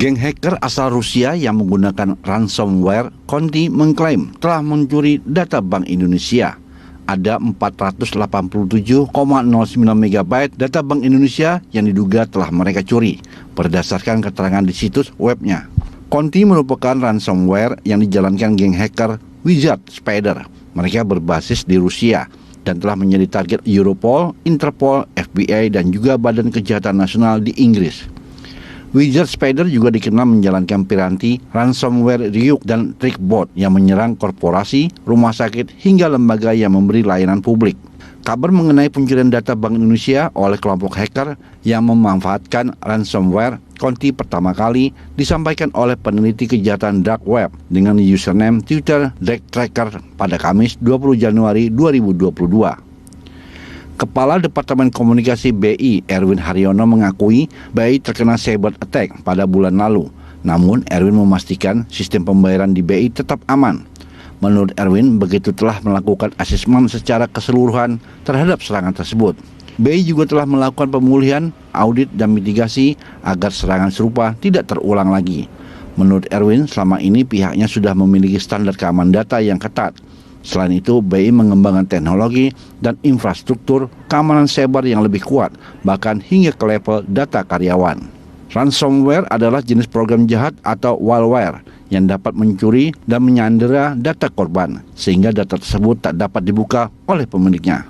Geng hacker asal Rusia yang menggunakan ransomware Conti mengklaim telah mencuri data Bank Indonesia. Ada 487,09 MB data Bank Indonesia yang diduga telah mereka curi, berdasarkan keterangan di situs webnya. Conti merupakan ransomware yang dijalankan geng hacker Wizard Spider. Mereka berbasis di Rusia dan telah menjadi target Europol, Interpol, FBI, dan juga Badan Kejahatan Nasional di Inggris. Wizard Spider juga dikenal menjalankan piranti ransomware Ryuk dan Trickbot yang menyerang korporasi, rumah sakit, hingga lembaga yang memberi layanan publik. Kabar mengenai pencurian data Bank Indonesia oleh kelompok hacker yang memanfaatkan ransomware Conti pertama kali disampaikan oleh peneliti kejahatan dark web dengan username Twitter Tracker pada Kamis 20 Januari 2022. Kepala Departemen Komunikasi BI, Erwin Haryono, mengakui BI terkena cyber attack pada bulan lalu. Namun, Erwin memastikan sistem pembayaran di BI tetap aman. Menurut Erwin, begitu telah melakukan asesmen secara keseluruhan terhadap serangan tersebut. BI juga telah melakukan pemulihan, audit, dan mitigasi agar serangan serupa tidak terulang lagi. Menurut Erwin, selama ini pihaknya sudah memiliki standar keamanan data yang ketat. Selain itu, BI mengembangkan teknologi dan infrastruktur keamanan cyber yang lebih kuat, bahkan hingga ke level data karyawan. Ransomware adalah jenis program jahat atau malware yang dapat mencuri dan menyandera data korban, sehingga data tersebut tak dapat dibuka oleh pemiliknya.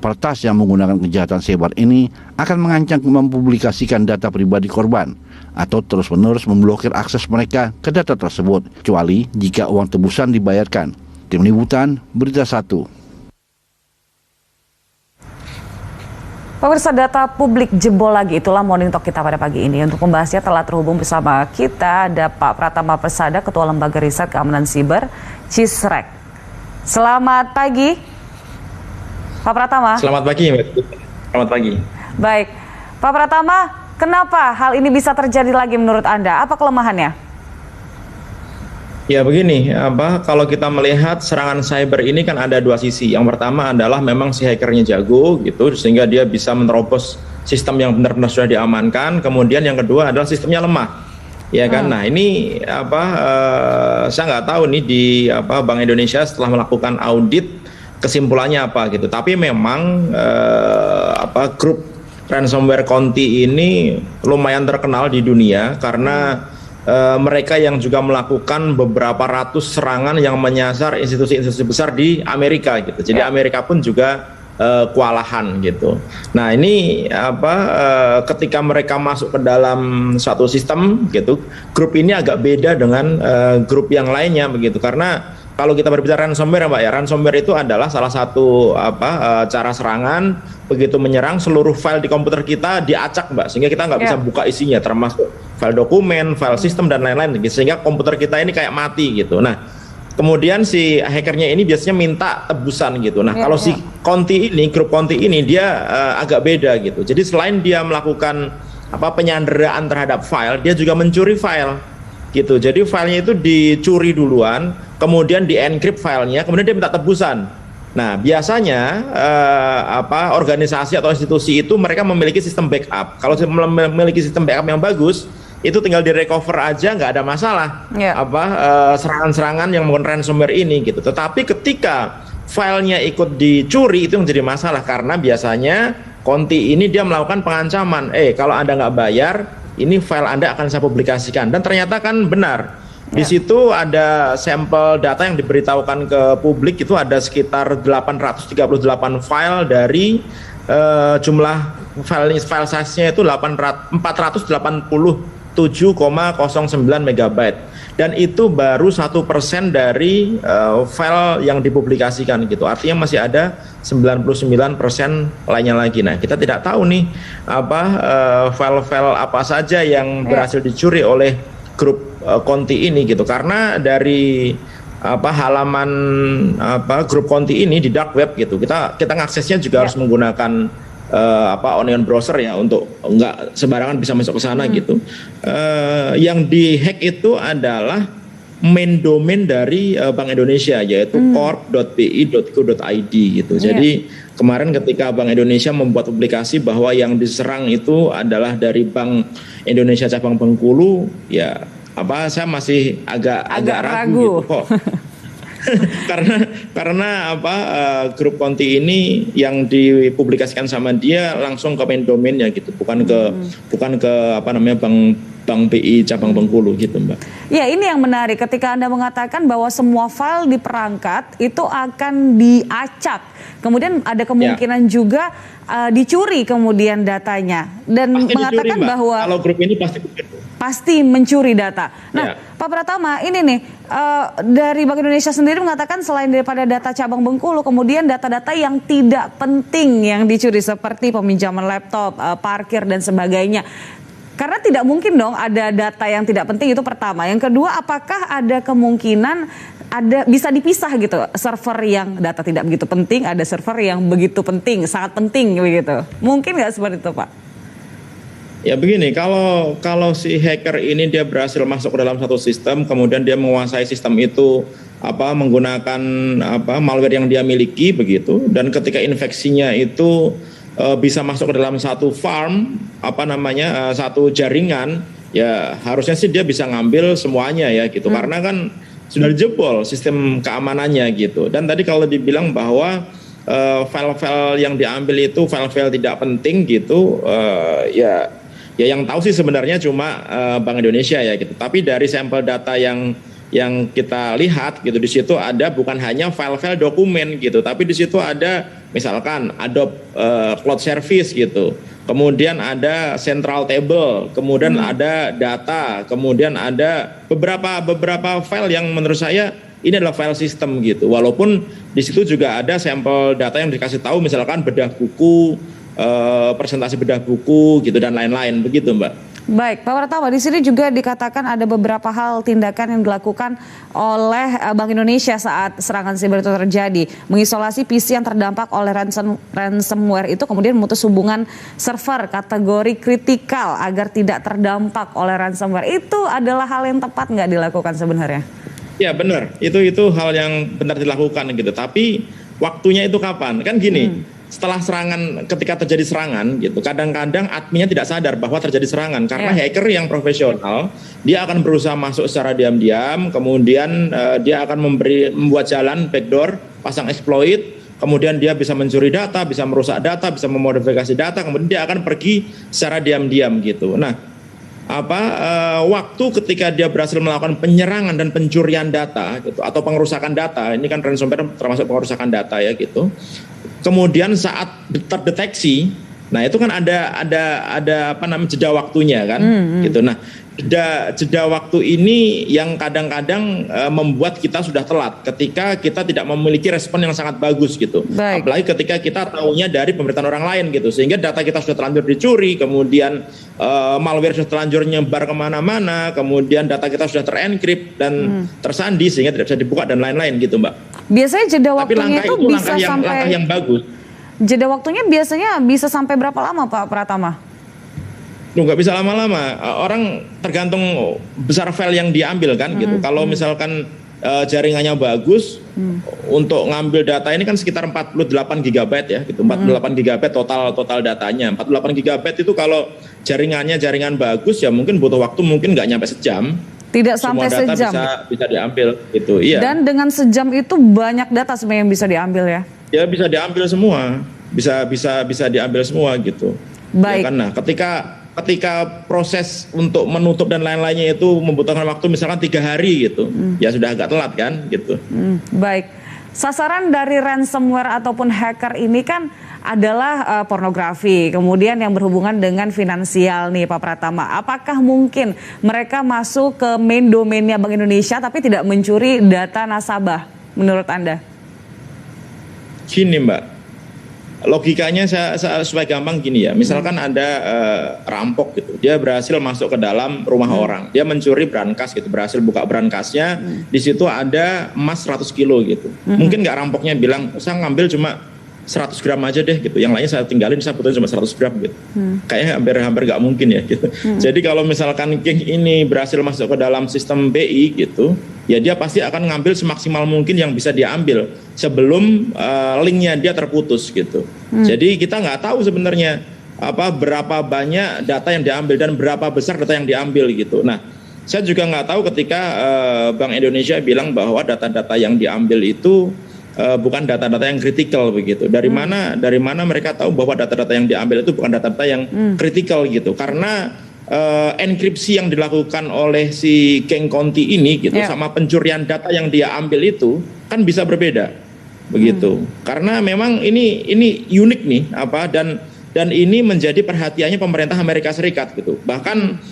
Peretas yang menggunakan kejahatan cyber ini akan mengancam mempublikasikan data pribadi korban atau terus-menerus memblokir akses mereka ke data tersebut, kecuali jika uang tebusan dibayarkan. Tim Liputan, Berita 1. Pemirsa, data publik jebol lagi, itulah Morning Talk kita pada pagi ini. Untuk membahasnya telah terhubung bersama kita ada Pak Pratama Persada, Ketua Lembaga Riset Keamanan Siber, CISREC. Selamat pagi, Pak Pratama. Selamat pagi, Mbak. Selamat pagi. Baik, Pak Pratama, kenapa hal ini bisa terjadi lagi menurut Anda? Apa kelemahannya? Ya begini, kalau kita melihat serangan cyber ini kan ada dua sisi. Yang pertama adalah memang si hackernya jago gitu, sehingga dia bisa menerobos sistem yang benar-benar sudah diamankan. Kemudian yang kedua adalah sistemnya lemah, ya kan? Nah ini saya nggak tahu nih di Bank Indonesia setelah melakukan audit kesimpulannya apa gitu. Tapi memang grup ransomware Conti ini lumayan terkenal di dunia karena mereka yang juga melakukan beberapa ratus serangan yang menyasar institusi-institusi besar di Amerika gitu. Jadi Amerika pun juga kewalahan gitu. Nah ini ketika mereka masuk ke dalam suatu sistem gitu, grup ini agak beda dengan grup yang lainnya begitu. Karena kalau kita berbicara ransomware, Mbak, ya, ransomware itu adalah salah satu cara serangan. Begitu menyerang, seluruh file di komputer kita diacak, Mbak, sehingga kita nggak bisa buka isinya, termasuk file dokumen, file sistem, dan lain-lain, sehingga komputer kita ini kayak mati gitu. Nah, kemudian si hackernya ini biasanya minta tebusan gitu. Nah, kalau si Conti ini, grup Conti ini, dia agak beda gitu. Jadi selain dia melakukan penyanderaan terhadap file, dia juga mencuri file gitu. Jadi filenya itu dicuri duluan, kemudian di-encrypt filenya, kemudian dia minta tebusan. Nah, biasanya organisasi atau institusi itu mereka memiliki sistem backup. Kalau memiliki sistem backup yang bagus, itu tinggal di-recover aja, nggak ada masalah. Serangan-serangan yang menggunakan ransomware ini gitu. Tetapi ketika filenya ikut dicuri, itu menjadi masalah karena biasanya Conti ini dia melakukan pengancaman. Kalau Anda nggak bayar, ini file Anda akan saya publikasikan. Dan ternyata kan benar. Di situ ada sampel data yang diberitahukan ke publik, itu ada sekitar 838 file dari jumlah file size-nya itu 487,09 MB, dan itu baru 1% dari file yang dipublikasikan gitu. Artinya masih ada 99% lainnya lagi. Nah, kita tidak tahu nih file-file apa saja yang berhasil dicuri oleh grup Conti ini gitu, karena dari halaman grup Conti ini di dark web gitu, kita ngaksesnya juga harus menggunakan onion browser ya, untuk nggak sembarangan bisa masuk ke sana gitu. Yang dihack itu adalah main domain dari Bank Indonesia, yaitu corp.bi.co.id gitu. Jadi kemarin ketika Bank Indonesia membuat publikasi bahwa yang diserang itu adalah dari Bank Indonesia cabang Bengkulu, ya saya masih agak ragu gitu kok. karena grup Conti ini yang dipublikasikan sama dia langsung ke main domainnya gitu, bukan ke Bank BI cabang Bengkulu gitu, Mbak. Ya, ini yang menarik ketika Anda mengatakan bahwa semua file di perangkat itu akan diacak. Kemudian ada kemungkinan juga dicuri kemudian datanya, dan pasti mengatakan dicuri, Mbak. Bahwa kalau grup ini pasti mencuri data. Nah, ya. Pak Pratama, ini nih dari Bank Indonesia sendiri mengatakan selain daripada data cabang Bengkulu, kemudian data-data yang tidak penting yang dicuri seperti peminjaman laptop, parkir dan sebagainya. Karena tidak mungkin dong ada data yang tidak penting, itu pertama. Yang kedua, apakah ada kemungkinan bisa dipisah gitu, server yang data tidak begitu penting, ada server yang begitu penting, sangat penting begitu. Mungkin nggak seperti itu, Pak? Ya begini, kalau si hacker ini dia berhasil masuk ke dalam satu sistem, kemudian dia menguasai sistem itu menggunakan malware yang dia miliki begitu, dan ketika infeksinya itu bisa masuk ke dalam satu farm, satu jaringan, ya harusnya sih dia bisa ngambil semuanya ya gitu, karena kan sudah dijebol sistem keamanannya gitu. Dan tadi kalau dibilang bahwa file-file yang diambil itu file-file tidak penting gitu, ya yang tahu sih sebenarnya cuma Bank Indonesia ya gitu. Tapi dari sampel data yang kita lihat gitu, di situ ada bukan hanya file-file dokumen gitu, tapi di situ ada misalkan Adobe Cloud Service gitu, kemudian ada Central Table, kemudian ada data, kemudian ada beberapa file yang menurut saya ini adalah file system gitu. Walaupun di situ juga ada sampel data yang dikasih tahu, misalkan bedah buku, presentasi bedah buku gitu dan lain-lain begitu, Mbak. Baik, Pak Pratama, di sini juga dikatakan ada beberapa hal tindakan yang dilakukan oleh Bank Indonesia saat serangan siber itu terjadi. Mengisolasi PC yang terdampak oleh ransomware itu, kemudian memutus hubungan server kategori kritikal agar tidak terdampak oleh ransomware. Itu adalah hal yang tepat nggak dilakukan sebenarnya? Ya benar, itu hal yang benar dilakukan gitu. Tapi waktunya itu kapan? Kan gini. Setelah ketika terjadi serangan gitu, kadang-kadang adminnya tidak sadar bahwa terjadi serangan karena hacker yang profesional dia akan berusaha masuk secara diam-diam, kemudian dia akan membuat jalan backdoor, pasang exploit, kemudian dia bisa mencuri data, bisa merusak data, bisa memodifikasi data, kemudian dia akan pergi secara diam-diam gitu. Nah, waktu ketika dia berhasil melakukan penyerangan dan pencurian data gitu, atau pengerusakan data, ini kan ransomware termasuk pengerusakan data ya gitu. Kemudian saat terdeteksi, nah itu kan ada jeda waktunya kan, gitu. Nah, jeda waktu ini yang kadang-kadang membuat kita sudah telat ketika kita tidak memiliki respon yang sangat bagus gitu. Baik. Apalagi ketika kita tahunya dari pemberitaan orang lain gitu, sehingga data kita sudah terlanjur dicuri, kemudian malware sudah terlanjur nyebar kemana-mana, kemudian data kita sudah terenkrip dan tersandi sehingga tidak bisa dibuka dan lain-lain gitu, Mbak. Biasanya jeda waktunya itu bisa sampai langkah yang bagus. Jeda waktunya biasanya bisa sampai berapa lama, Pak Pratama? Nggak bisa lama-lama. Orang tergantung besar file yang diambil kan gitu. Kalau misalkan jaringannya bagus, untuk ngambil data ini kan sekitar 48 GB ya gitu. 48 GB total datanya. 48 GB itu kalau jaringan bagus ya mungkin butuh waktu mungkin nggak nyampe sejam. Tidak sampai semua data sejam. Bisa diambil gitu. Iya. Dan dengan sejam itu banyak data sebenarnya yang bisa diambil ya. Ya bisa diambil semua. Bisa diambil semua gitu. Baik. Ya kan, nah, ketika proses untuk menutup dan lain-lainnya itu membutuhkan waktu misalkan 3 hari gitu, ya sudah agak telat kan gitu. Baik, sasaran dari ransomware ataupun hacker ini kan adalah pornografi, kemudian yang berhubungan dengan finansial nih Pak Pratama. Apakah mungkin mereka masuk ke main domainnya Bank Indonesia tapi tidak mencuri data nasabah menurut Anda? Gini Mbak, logikanya saya supaya gampang gini ya, misalkan ada rampok gitu, dia berhasil masuk ke dalam rumah orang, dia mencuri brankas gitu, berhasil buka brankasnya, di situ ada emas 100 kilo gitu. Mungkin nggak rampoknya bilang, saya ngambil cuma 100 gram aja deh gitu, yang lainnya saya tinggalin, saya putusin cuma 100 gram gitu. Kayaknya hampir nggak mungkin ya gitu. Jadi kalau misalkan King ini berhasil masuk ke dalam sistem BI gitu, ya dia pasti akan ngambil semaksimal mungkin yang bisa dia ambil sebelum linknya dia terputus gitu. Jadi kita nggak tahu sebenarnya berapa banyak data yang diambil dan berapa besar data yang diambil gitu. Nah, saya juga nggak tahu ketika Bank Indonesia bilang bahwa data-data yang diambil itu bukan data-data yang kritikal begitu. Dari mana mereka tahu bahwa data-data yang diambil itu bukan data-data yang kritikal gitu? Karena enkripsi yang dilakukan oleh si Geng Conti ini gitu sama pencurian data yang dia ambil itu kan bisa berbeda begitu. Karena memang ini unik nih dan ini menjadi perhatiannya pemerintah Amerika Serikat gitu. Bahkan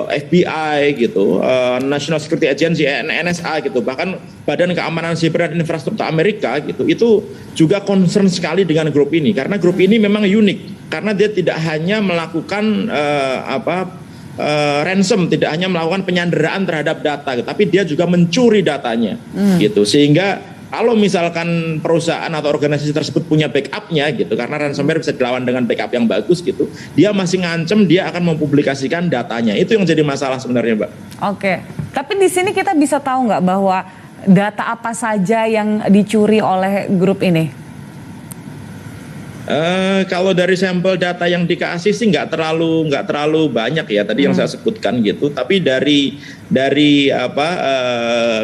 FBI gitu, National Security Agency, NSA gitu, bahkan Badan Keamanan Siber dan Infrastruktur Amerika gitu, itu juga concern sekali dengan grup ini karena grup ini memang unik karena dia tidak hanya melakukan ransom, tidak hanya melakukan penyanderaan terhadap data, tapi dia juga mencuri datanya gitu, sehingga kalau misalkan perusahaan atau organisasi tersebut punya backupnya gitu, karena ransomware bisa dilawan dengan backup yang bagus gitu, dia masih ngancem dia akan mempublikasikan datanya. Itu yang jadi masalah sebenarnya, Mbak. Oke, tapi di sini kita bisa tahu nggak bahwa data apa saja yang dicuri oleh grup ini? Kalau dari sampel data yang dikasih sih nggak terlalu banyak ya tadi yang saya sebutkan gitu. Tapi dari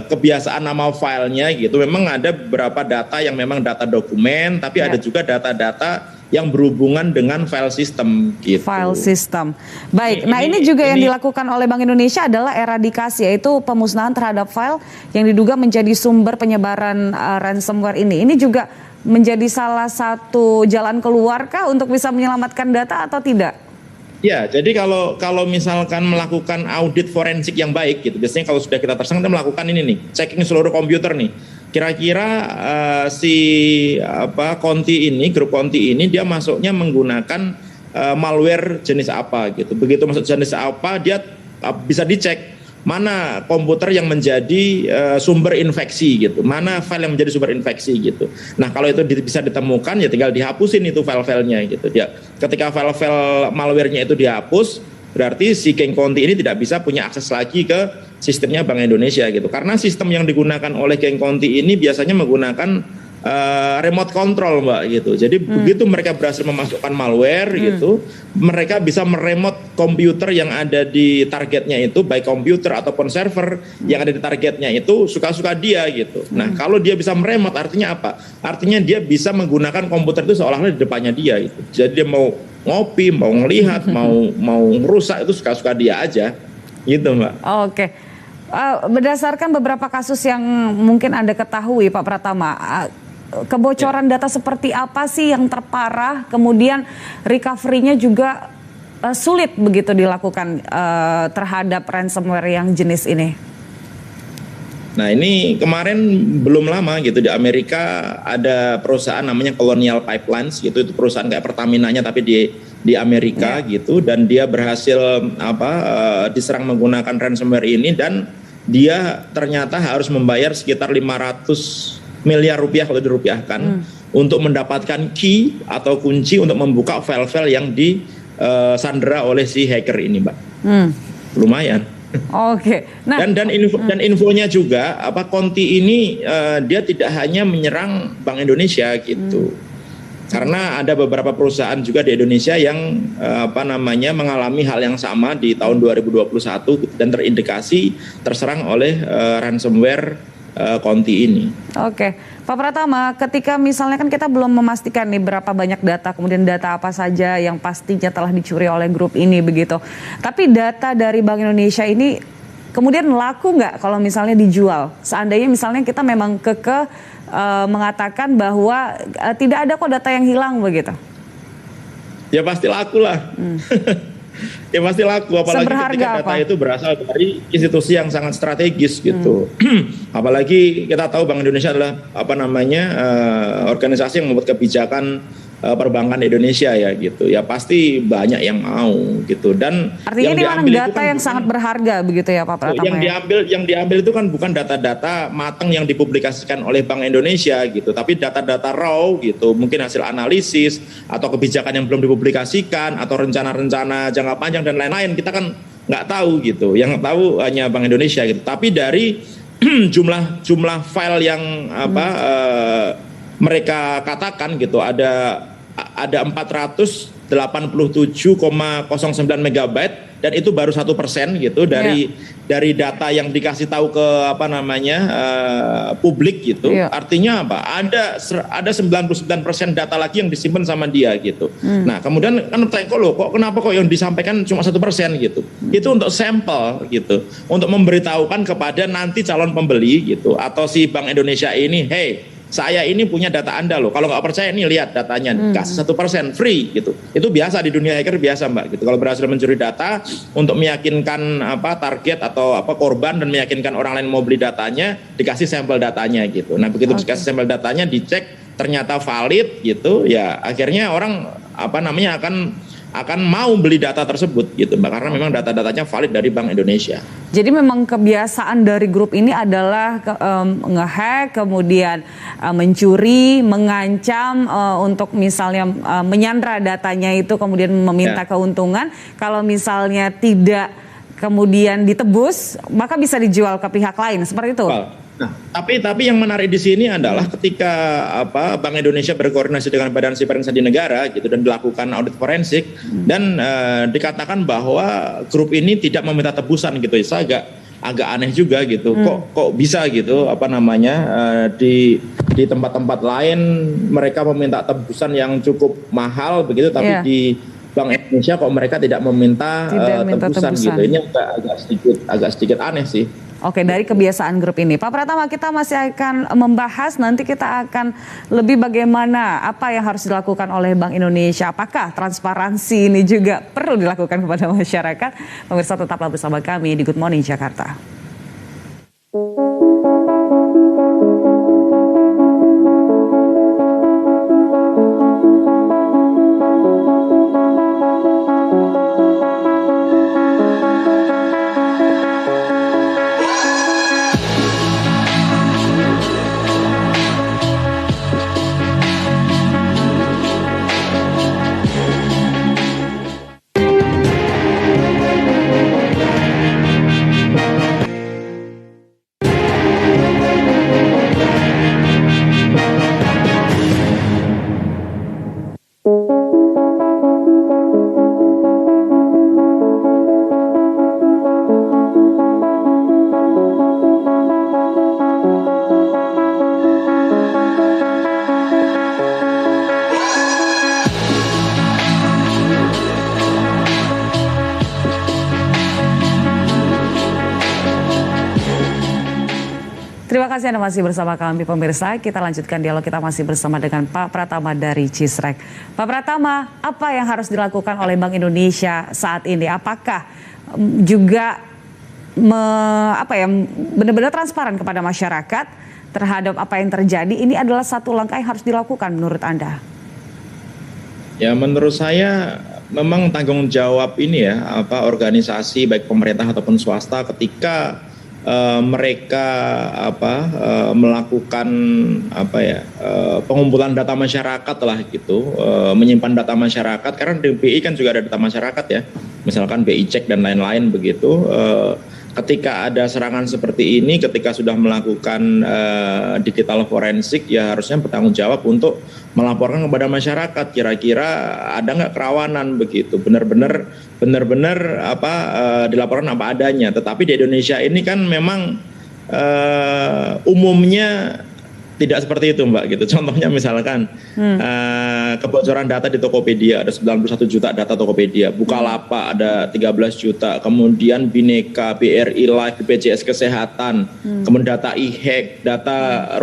kebiasaan nama filenya gitu, memang ada beberapa data yang memang data dokumen, tapi ada juga data-data yang berhubungan dengan file system gitu. File system. Baik, ini juga yang dilakukan oleh Bank Indonesia adalah eradikasi, yaitu pemusnahan terhadap file yang diduga menjadi sumber penyebaran ransomware ini. Ini juga menjadi salah satu jalan keluarkah untuk bisa menyelamatkan data atau tidak? Ya, jadi kalau misalkan melakukan audit forensik yang baik gitu, biasanya kalau sudah kita tersangka kita melakukan ini nih, checking seluruh komputer nih. Kira-kira grup Conti ini dia masuknya menggunakan malware jenis apa gitu. Begitu masuk jenis apa, dia bisa dicek mana komputer yang menjadi sumber infeksi gitu, mana file yang menjadi sumber infeksi gitu. Nah, kalau itu bisa ditemukan ya tinggal dihapusin itu file-filenya gitu. Dia ketika file-file malware-nya itu dihapus, berarti si Geng Conti ini tidak bisa punya akses lagi ke sistemnya Bank Indonesia gitu. Karena sistem yang digunakan oleh Geng Conti ini biasanya menggunakan remote control, Mbak gitu. Jadi begitu mereka berhasil memasukkan malware gitu, mereka bisa meremote komputer yang ada di targetnya itu, baik komputer ataupun server yang ada di targetnya itu suka-suka dia gitu. Nah, kalau dia bisa meremote artinya apa? Artinya dia bisa menggunakan komputer itu seolah-olah di depannya dia gitu. Jadi dia mau ngopi, mau ngelihat, mau merusak itu suka-suka dia aja gitu, Mbak. Oke. Berdasarkan beberapa kasus yang mungkin Anda ketahui, Pak Pratama, kebocoran data seperti apa sih yang terparah, kemudian recovery-nya juga sulit begitu dilakukan terhadap ransomware yang jenis ini? Nah, ini kemarin belum lama gitu di Amerika ada perusahaan namanya Colonial Pipelines gitu, itu perusahaan kayak Pertamina-nya tapi di Amerika gitu, dan dia berhasil diserang menggunakan ransomware ini dan dia ternyata harus membayar sekitar 500 miliar rupiah kalau dirupiahkan untuk mendapatkan key atau kunci untuk membuka file-file yang disandera oleh si hacker ini, Mbak. Lumayan. Oke. Nah, dan infonya juga Conti ini dia tidak hanya menyerang Bank Indonesia gitu. Karena ada beberapa perusahaan juga di Indonesia yang mengalami hal yang sama di tahun 2021 dan terindikasi terserang oleh ransomware Conti ini. Oke, Pak Pratama, ketika misalnya kan kita belum memastikan nih berapa banyak data, kemudian data apa saja yang pastinya telah dicuri oleh grup ini begitu. Tapi data dari Bank Indonesia ini kemudian laku nggak kalau misalnya dijual? Seandainya misalnya kita memang mengatakan bahwa tidak ada kok data yang hilang begitu. Ya pasti laku lah. Ya pasti laku, apalagi ketika data itu berasal dari institusi yang sangat strategis gitu. Apalagi kita tahu Bank Indonesia adalah organisasi yang membuat kebijakan perbankan Indonesia ya gitu. Ya pasti banyak yang mau gitu. Dan artinya ini memang data yang sangat berharga begitu ya Pak Pratama. Yang diambil itu kan bukan data-data matang yang dipublikasikan oleh Bank Indonesia gitu, tapi data-data raw gitu, mungkin hasil analisis atau kebijakan yang belum dipublikasikan atau rencana-rencana jangka panjang dan lain-lain, kita kan nggak tahu gitu. Yang tahu hanya Bank Indonesia gitu. Tapi dari jumlah file yang mereka katakan gitu, ada ada 487,09 megabyte dan itu baru 1% gitu dari data yang dikasih tahu ke publik gitu. Artinya apa? Ada 99% data lagi yang disimpan sama dia gitu. Nah, kemudian kan bertanya kenapa kok yang disampaikan cuma 1% gitu. Itu untuk sampel gitu. Untuk memberitahukan kepada nanti calon pembeli gitu atau si Bank Indonesia ini, hey, saya ini punya data Anda loh. Kalau nggak percaya nih lihat datanya, kasih 1% free gitu. Itu biasa di dunia hacker biasa Mbak gitu. Kalau berhasil mencuri data untuk meyakinkan target atau korban dan meyakinkan orang lain mau beli datanya, dikasih sampel datanya gitu. Nah begitu dikasih sampel datanya, dicek ternyata valid gitu, ya akhirnya orang akan mau beli data tersebut gitu Mbak, karena memang data-datanya valid dari Bank Indonesia. Jadi memang kebiasaan dari grup ini adalah ngehack, kemudian mencuri, mengancam untuk misalnya menyandra datanya itu, kemudian meminta keuntungan. Kalau misalnya tidak kemudian ditebus, maka bisa dijual ke pihak lain, seperti itu. Nah, tapi yang menarik di sini adalah ketika Bank Indonesia berkoordinasi dengan Badan Siber Sandi Negara gitu dan dilakukan audit forensik dan dikatakan bahwa grup ini tidak meminta tebusan gitu. Saya agak aneh juga gitu. Kok bisa gitu di tempat-tempat lain mereka meminta tebusan yang cukup mahal begitu, tapi di Bank Indonesia kok mereka tidak meminta tebusan gitu. Ini agak sedikit aneh sih. Oke, dari kebiasaan grup ini. Pak Pratama, kita masih akan membahas, nanti kita akan lebih bagaimana, apa yang harus dilakukan oleh Bank Indonesia. Apakah transparansi ini juga perlu dilakukan kepada masyarakat? Pemirsa, tetaplah bersama kami di Good Morning Jakarta. Terima kasih Anda masih bersama kami pemirsa. Kita lanjutkan dialog, kita masih bersama dengan Pak Pratama dari Cisrek. Pak Pratama, apa yang harus dilakukan oleh Bank Indonesia saat ini? Apakah juga benar-benar transparan kepada masyarakat terhadap apa yang terjadi? Ini adalah satu langkah yang harus dilakukan menurut Anda. Ya, menurut saya memang tanggung jawab ini organisasi baik pemerintah ataupun swasta ketika mereka melakukan pengumpulan data masyarakat lah gitu, menyimpan data masyarakat, karena di BI kan juga ada data masyarakat ya, misalkan BI cek dan lain-lain begitu. Ketika ada serangan seperti ini, ketika sudah melakukan digital forensik, ya harusnya bertanggung jawab untuk melaporkan kepada masyarakat kira-kira ada nggak kerawanan begitu, benar-benar dilaporkan apa adanya. Tetapi di Indonesia ini kan memang umumnya tidak seperti itu Mbak gitu. Contohnya misalkan kebocoran data di Tokopedia, ada 91 juta data Tokopedia, Bukalapak ada 13 juta, kemudian Bhinneka, BRI Life, BPJS Kesehatan, kemudian data e-hack, data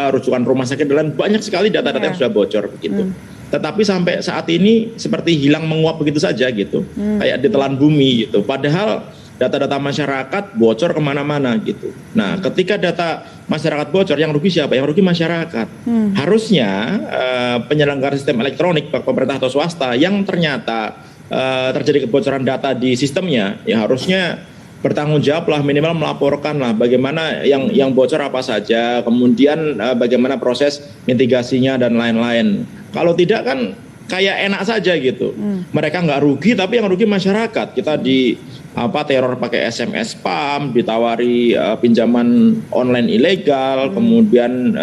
rujukan rumah sakit, dan banyak sekali data-data yang sudah bocor begitu. Tetapi sampai saat ini seperti hilang menguap begitu saja gitu, kayak ditelan bumi gitu. Padahal data-data masyarakat bocor kemana-mana gitu. Nah, ketika data masyarakat bocor, yang rugi siapa? Yang rugi masyarakat. Harusnya penyelenggara sistem elektronik, pemerintah atau swasta, yang ternyata terjadi kebocoran data di sistemnya, ya harusnya bertanggung jawab lah, minimal melaporkan lah bagaimana yang bocor apa saja, kemudian bagaimana proses mitigasinya dan lain-lain. Kalau tidak kan kayak enak saja gitu. Mereka nggak rugi, tapi yang rugi masyarakat. Kita teror pakai SMS spam, ditawari pinjaman online ilegal, kemudian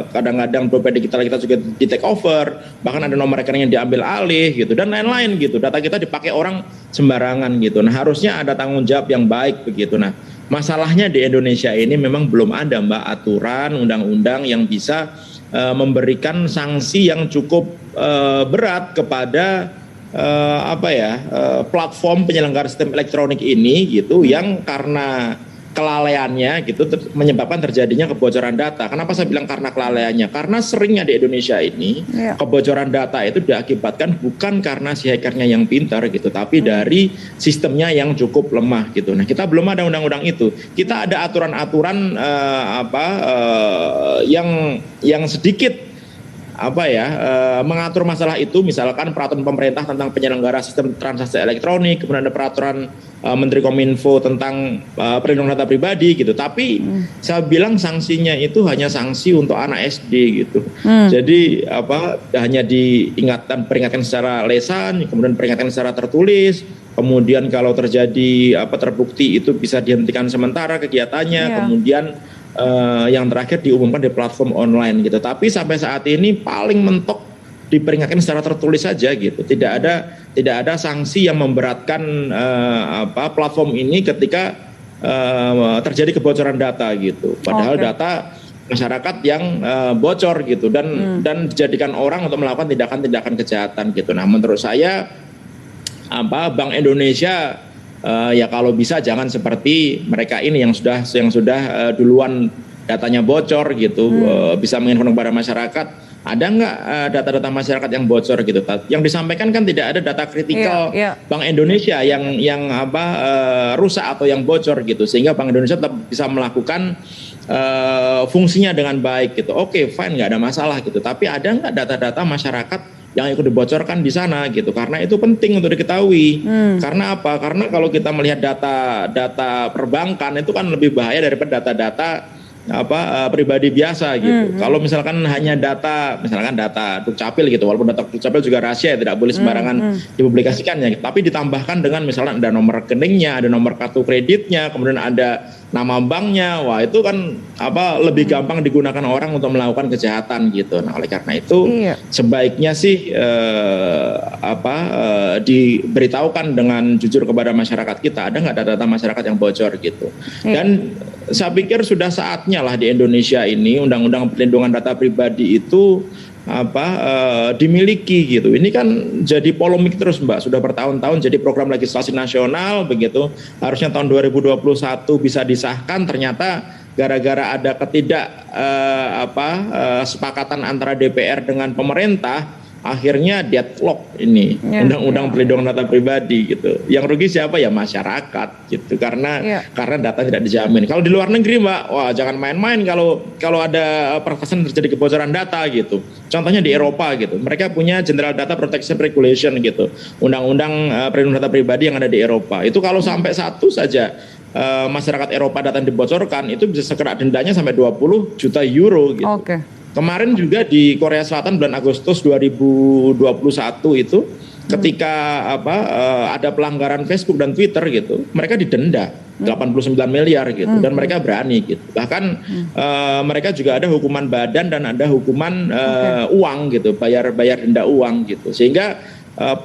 kadang-kadang dompet digital kita juga di take over, bahkan ada nomor rekening yang diambil alih gitu dan lain-lain gitu. Data kita dipakai orang sembarangan gitu. Nah, harusnya ada tanggung jawab yang baik begitu. Nah, masalahnya di Indonesia ini memang belum ada Mbak aturan undang-undang yang bisa memberikan sanksi yang cukup berat kepada platform penyelenggara sistem elektronik ini gitu yang karena kelalaiannya gitu menyebabkan terjadinya kebocoran data. Kenapa saya bilang karena kelalaiannya? Karena seringnya di Indonesia ini kebocoran data itu diakibatkan bukan karena si hackernya yang pintar gitu, tapi dari sistemnya yang cukup lemah gitu. Nah, kita belum ada undang-undang itu. Kita ada aturan-aturan yang sedikit mengatur masalah itu, misalkan peraturan pemerintah tentang penyelenggara sistem transaksi elektronik, kemudian ada peraturan Menteri Kominfo tentang perlindungan data pribadi gitu. Tapi saya bilang sanksinya itu hanya sanksi untuk anak SD gitu. Jadi hanya peringatkan secara lesan, kemudian peringatkan secara tertulis. Kemudian kalau terjadi terbukti itu bisa dihentikan sementara kegiatannya. Kemudian yang terakhir diumumkan di platform online gitu. Tapi sampai saat ini paling mentok diperingatkan secara tertulis saja gitu. Tidak ada sanksi yang memberatkan platform ini ketika terjadi kebocoran data gitu. Padahal data masyarakat yang bocor gitu dan dijadikan orang untuk melakukan tindakan-tindakan kejahatan gitu. Nah, menurut saya Bank Indonesia ya kalau bisa jangan seperti mereka ini yang sudah duluan datanya bocor gitu, bisa menginformasikan kepada masyarakat. Ada nggak data-data masyarakat yang bocor gitu? Yang disampaikan kan tidak ada data kritikal Bank Indonesia yang rusak atau yang bocor gitu, sehingga Bank Indonesia tetap bisa melakukan fungsinya dengan baik gitu. Oke, fine, nggak ada masalah gitu. Tapi ada nggak data-data masyarakat yang ikut dibocorkan di sana gitu, karena itu penting untuk diketahui. Karena apa? Karena kalau kita melihat data perbankan itu kan lebih bahaya daripada data-data pribadi biasa gitu. Kalau misalkan hanya data Dukcapil gitu, walaupun data Dukcapil juga rahasia, tidak boleh sembarangan dipublikasikannya, tapi ditambahkan dengan misalnya ada nomor rekeningnya, ada nomor kartu kreditnya, kemudian ada nama banknya, wah itu kan lebih gampang digunakan orang untuk melakukan kejahatan gitu. Nah, oleh karena itu sebaiknya sih diberitahukan dengan jujur kepada masyarakat kita, ada nggak data-data masyarakat yang bocor gitu. Dan saya pikir sudah saatnya lah di Indonesia ini undang-undang perlindungan data pribadi itu dimiliki gitu. Ini kan jadi polemik terus Mbak, sudah bertahun-tahun jadi program legislasi nasional begitu. Harusnya tahun 2021 bisa disahkan, ternyata gara-gara ada sepakatan antara DPR dengan pemerintah, akhirnya deadlock ini undang-undang perlindungan data pribadi gitu. Yang rugi siapa? Ya masyarakat gitu, karena data tidak dijamin. Kalau di luar negeri Mbak, wah jangan main-main kalau ada peretasan terjadi kebocoran data gitu. Contohnya di Eropa gitu, mereka punya General Data Protection Regulation gitu, undang-undang perlindungan data pribadi yang ada di Eropa. Itu kalau sampai satu saja masyarakat Eropa data yang dibocorkan, itu bisa segera dendanya sampai 20 juta euro gitu. Kemarin juga di Korea Selatan bulan Agustus 2021 itu ketika ada pelanggaran Facebook dan Twitter gitu, mereka didenda 89 miliar gitu, dan mereka berani gitu. Bahkan mereka juga ada hukuman badan dan ada hukuman uang gitu, bayar denda uang gitu. Sehingga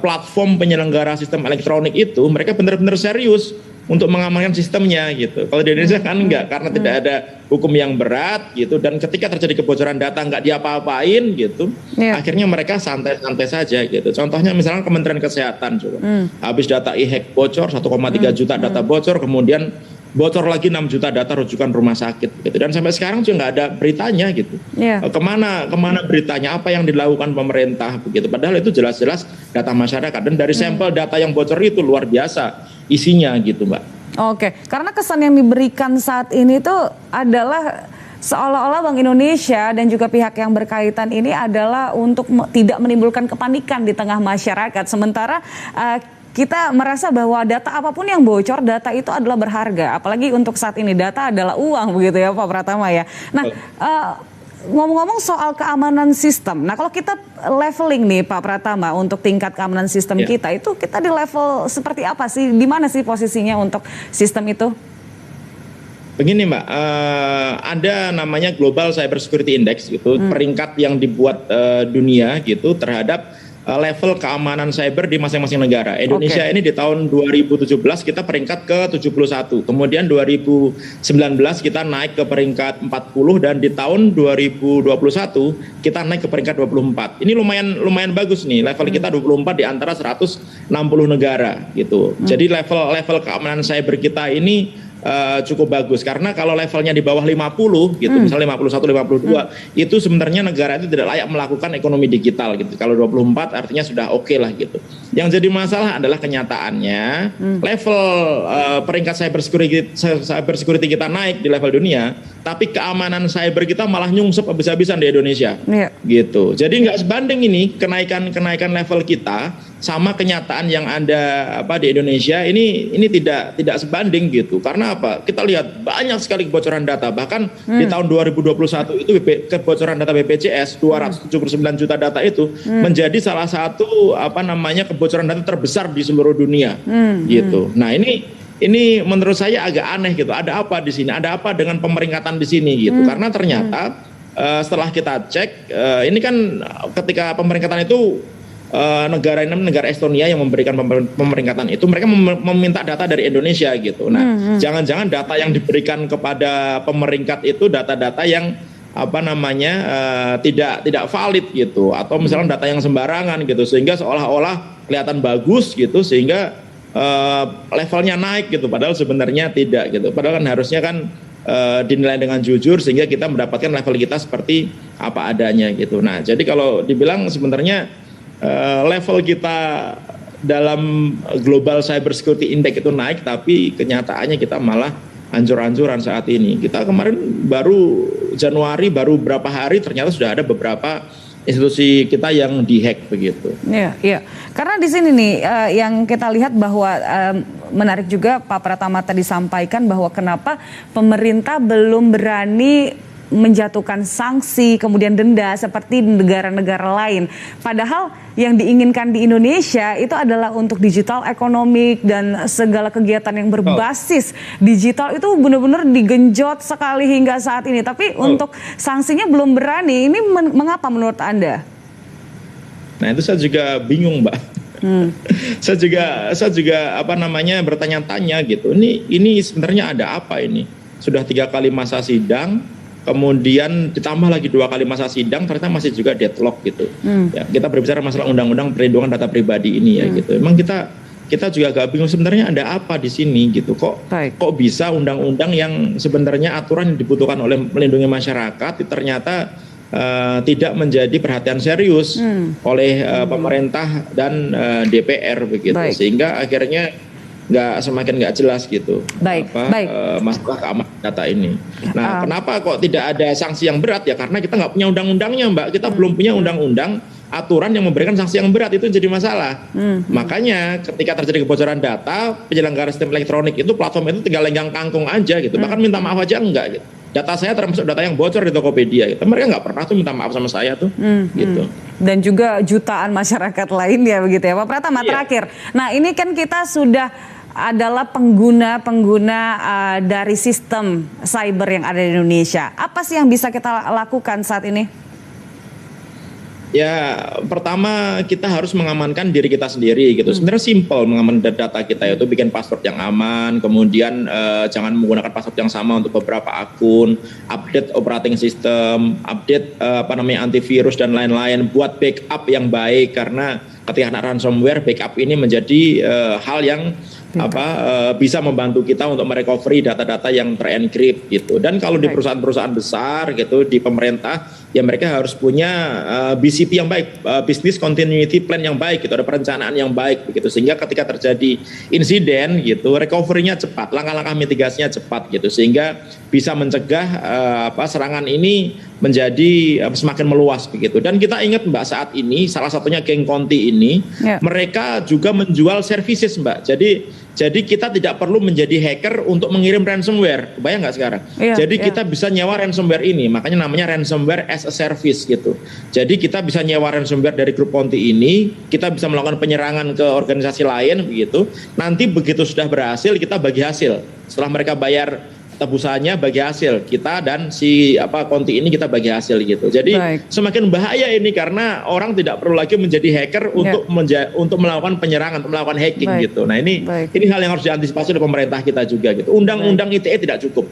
platform penyelenggara sistem elektronik itu mereka benar-benar serius untuk mengamankan sistemnya gitu. Kalau di Indonesia kan enggak, karena tidak ada hukum yang berat gitu, dan ketika terjadi kebocoran data enggak diapa-apain gitu, akhirnya mereka santai-santai saja gitu. Contohnya misalnya Kementerian Kesehatan juga, habis data e-hack bocor 1,3 juta data bocor, kemudian bocor lagi 6 juta data rujukan rumah sakit gitu, dan sampai sekarang juga nggak ada beritanya gitu. Kemana beritanya, apa yang dilakukan pemerintah begitu, padahal itu jelas-jelas data masyarakat, dan dari sampel data yang bocor itu luar biasa isinya gitu Mbak. Oke, karena kesan yang diberikan saat ini tuh adalah seolah-olah Bank Indonesia dan juga pihak yang berkaitan ini adalah untuk tidak menimbulkan kepanikan di tengah masyarakat, sementara kita merasa bahwa data apapun yang bocor, data itu adalah berharga. Apalagi untuk saat ini data adalah uang begitu ya Pak Pratama ya. Nah, ngomong-ngomong soal keamanan sistem, nah kalau kita leveling nih Pak Pratama untuk tingkat keamanan sistem kita itu kita di level seperti apa sih? Di mana sih posisinya untuk sistem itu? Begini Mbak, ada namanya Global Cyber Security Index gitu, peringkat yang dibuat dunia gitu terhadap level keamanan cyber di masing-masing negara. Indonesia ini di tahun 2017 kita peringkat ke 71. Kemudian 2019 kita naik ke peringkat 40 dan di tahun 2021 kita naik ke peringkat 24. Ini lumayan bagus nih. Level kita 24 di antara 160 negara gitu. Jadi level keamanan cyber kita ini cukup bagus karena kalau levelnya di bawah 50 gitu, misalnya 51, 52 itu sebenarnya negara itu tidak layak melakukan ekonomi digital gitu. Kalau 24 artinya sudah oke lah gitu. Yang jadi masalah adalah kenyataannya level peringkat cyber security kita naik di level dunia, tapi keamanan cyber kita malah nyungsep habis-habisan di Indonesia. Gitu. Jadi nggak sebanding ini kenaikan level kita sama kenyataan yang ada di Indonesia ini tidak sebanding gitu. Karena apa? Kita lihat banyak sekali kebocoran data. Bahkan di tahun 2021 itu kebocoran data BPJS 279 juta data itu menjadi salah satu kebocoran data terbesar di seluruh dunia. Gitu. Nah, ini menurut saya agak aneh gitu. Ada apa di sini? Ada apa dengan pemeringkatan di sini gitu? Karena ternyata setelah kita cek ini kan ketika pemeringkatan itu negara Estonia yang memberikan pemeringkatan itu, mereka meminta data dari Indonesia gitu. Nah, jangan-jangan data yang diberikan kepada pemeringkat itu data-data yang tidak valid gitu, atau misalnya data yang sembarangan gitu, sehingga seolah-olah kelihatan bagus gitu, sehingga levelnya naik gitu, padahal sebenarnya tidak gitu. Padahal kan harusnya kan dinilai dengan jujur sehingga kita mendapatkan level kita seperti apa adanya gitu. Nah, jadi kalau dibilang sebenarnya level kita dalam Global Cyber Security Index itu naik, tapi kenyataannya kita malah hancur-hancuran saat ini. Kita kemarin baru Januari, baru berapa hari ternyata sudah ada beberapa institusi kita yang dihack begitu. Iya. Karena di sini nih yang kita lihat bahwa menarik juga Pak Pratama tadi sampaikan bahwa kenapa pemerintah belum berani menjatuhkan sanksi kemudian denda seperti negara-negara lain. Padahal yang diinginkan di Indonesia itu adalah untuk digital ekonomi dan segala kegiatan yang berbasis digital itu benar-benar digenjot sekali hingga saat ini. Tapi untuk sanksinya belum berani. Ini mengapa menurut Anda? Nah, itu saya juga bingung, Mbak. Saya juga bertanya-tanya gitu. Ini sebenarnya ada apa ini? Sudah 3 kali masa sidang, kemudian ditambah lagi 2 kali masa sidang, ternyata masih juga deadlock gitu. Ya, kita berbicara masalah undang-undang perlindungan data pribadi ini ya gitu. Emang kita juga agak bingung sebenarnya ada apa di sini gitu. Kok bisa undang-undang yang sebenarnya aturan yang dibutuhkan oleh melindungi masyarakat ternyata tidak menjadi perhatian serius oleh pemerintah dan DPR begitu. Sehingga akhirnya semakin nggak jelas gitu masalah keamanan data ini. Nah, kenapa kok tidak ada sanksi yang berat ya? Karena kita nggak punya undang-undangnya, Mbak. Kita belum punya undang-undang aturan yang memberikan sanksi yang berat, itu jadi masalah. Makanya ketika terjadi kebocoran data, penyelenggara sistem elektronik itu platform itu tinggal lenggang kangkung aja gitu. Bahkan minta maaf aja enggak gitu. Data saya termasuk data yang bocor di Tokopedia gitu. Mereka nggak pernah tuh minta maaf sama saya tuh gitu. Dan juga jutaan masyarakat lainnya begitu ya Pak Pratama. Terakhir, nah ini kan kita sudah adalah pengguna dari sistem cyber yang ada di Indonesia. Apa sih yang bisa kita lakukan saat ini? Ya, pertama kita harus mengamankan diri kita sendiri gitu. Sebenarnya simpel mengamankan data kita, yaitu bikin password yang aman, kemudian jangan menggunakan password yang sama untuk beberapa akun, update operating system, update antivirus dan lain-lain, buat backup yang baik, karena ketika kena ransomware, backup ini menjadi hal yang bisa membantu kita untuk merecovery data-data yang terencrypt gitu. Dan kalau di perusahaan-perusahaan besar gitu, di pemerintah, ya mereka harus punya BCP yang baik, business continuity plan yang baik gitu, ada perencanaan yang baik begitu, sehingga ketika terjadi insiden gitu, recovery-nya cepat, langkah-langkah mitigasinya cepat gitu, sehingga bisa mencegah serangan ini menjadi semakin meluas begitu. Dan kita ingat Mbak, saat ini salah satunya geng Conti ini mereka juga menjual services Mbak. Jadi kita tidak perlu menjadi hacker untuk mengirim ransomware. Kebayang nggak sekarang? Jadi kita bisa nyewa ransomware ini, makanya namanya ransomware as a service gitu. Jadi kita bisa nyewa ransomware dari grup Ponti ini, kita bisa melakukan penyerangan ke organisasi lain begitu. Nanti begitu sudah berhasil, kita bagi hasil. Setelah mereka bayar tebusannya, bagi hasil, kita dan si Konti ini kita bagi hasil gitu. Jadi semakin bahaya ini karena orang tidak perlu lagi menjadi hacker untuk melakukan penyerangan, untuk melakukan hacking gitu. Nah ini hal yang harus diantisipasi oleh pemerintah kita juga gitu. Undang-undang ITE tidak cukup.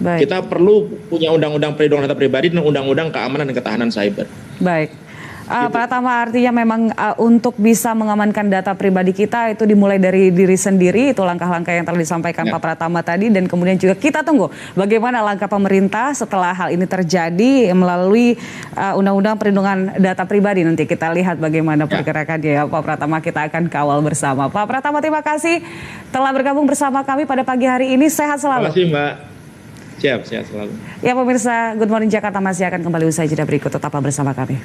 Kita perlu punya undang-undang perlindungan data pribadi dan undang-undang keamanan dan ketahanan cyber. Baik. Pratama, artinya memang untuk bisa mengamankan data pribadi kita itu dimulai dari diri sendiri, itu langkah-langkah yang telah disampaikan Pak Pratama tadi, dan kemudian juga kita tunggu bagaimana langkah pemerintah setelah hal ini terjadi melalui Undang-Undang Perlindungan Data Pribadi. Nanti kita lihat bagaimana pergerakannya Pak Pratama, kita akan kawal bersama. Pak Pratama, terima kasih telah bergabung bersama kami pada pagi hari ini, sehat selalu. Terima kasih Mbak. Siap, sehat selalu. Ya pemirsa, Good Morning Jakarta masih akan kembali usai jeda berikut, tetaplah bersama kami.